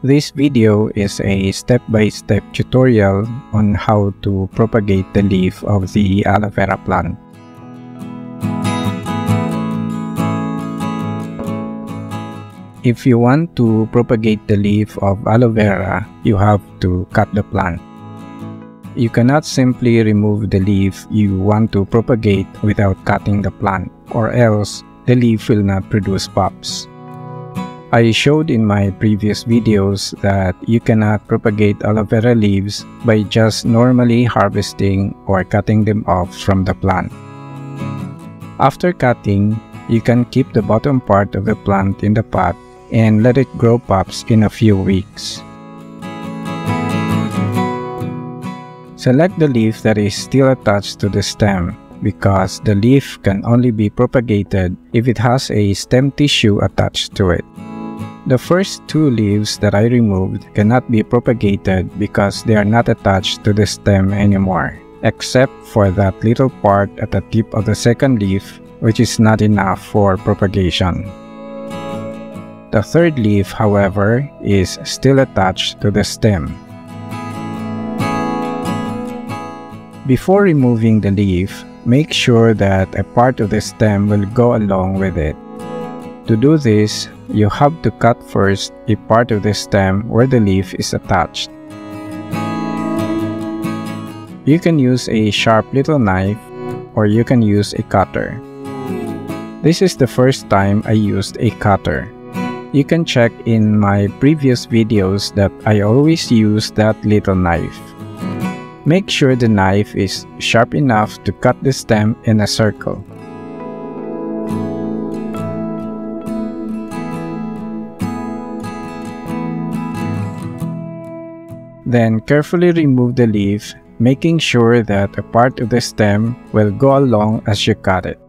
This video is a step-by-step tutorial on how to propagate the leaf of the aloe vera plant. If you want to propagate the leaf of aloe vera, you have to cut the plant. You cannot simply remove the leaf you want to propagate without cutting the plant, or else the leaf will not produce pups. I showed in my previous videos that you cannot propagate aloe vera leaves by just normally harvesting or cutting them off from the plant. After cutting, you can keep the bottom part of the plant in the pot and let it grow pups in a few weeks. Select the leaf that is still attached to the stem, because the leaf can only be propagated if it has a stem tissue attached to it. The first two leaves that I removed cannot be propagated because they are not attached to the stem anymore, except for that little part at the tip of the second leaf, which is not enough for propagation. The third leaf, however, is still attached to the stem. Before removing the leaf, make sure that a part of the stem will go along with it. To do this, you have to cut first a part of the stem where the leaf is attached. You can use a sharp little knife, or you can use a cutter. This is the first time I used a cutter. You can check in my previous videos that I always use that little knife. Make sure the knife is sharp enough to cut the stem in a circle. Then carefully remove the leaf, making sure that a part of the stem will go along as you cut it.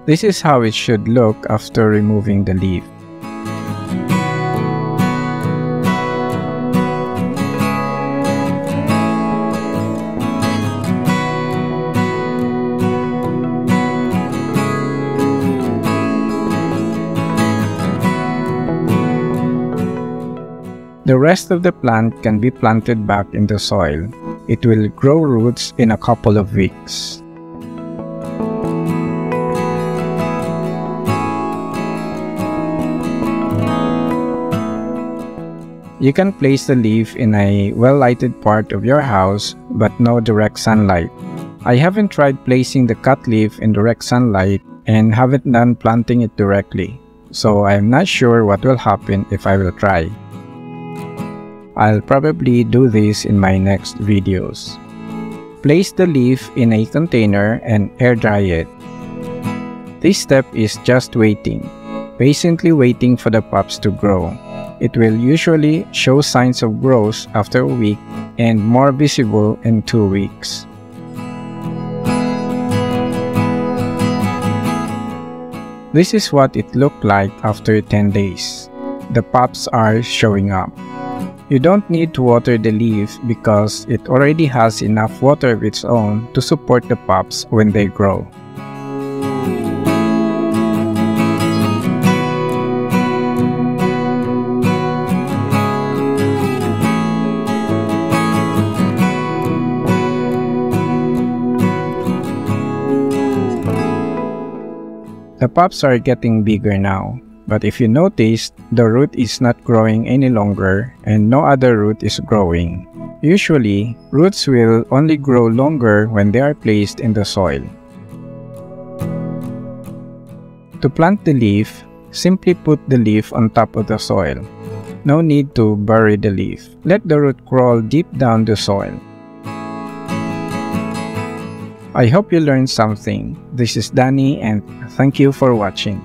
This is how it should look after removing the leaf. The rest of the plant can be planted back in the soil. It will grow roots in a couple of weeks. You can place the leaf in a well-lighted part of your house, but no direct sunlight. I haven't tried placing the cut leaf in direct sunlight and haven't done planting it directly, so I'm not sure what will happen if I will try. I'll probably do this in my next videos. Place the leaf in a container and air dry it. This step is just waiting, patiently waiting for the pups to grow. It will usually show signs of growth after a week and more visible in 2 weeks. This is what it looked like after 10 days. The pups are showing up. You don't need to water the leaf because it already has enough water of its own to support the pups when they grow. The pups are getting bigger now, but if you noticed, the root is not growing any longer and no other root is growing. Usually, roots will only grow longer when they are placed in the soil. To plant the leaf, simply put the leaf on top of the soil. No need to bury the leaf. Let the root crawl deep down the soil. I hope you learned something. This is Danny and thank you for watching.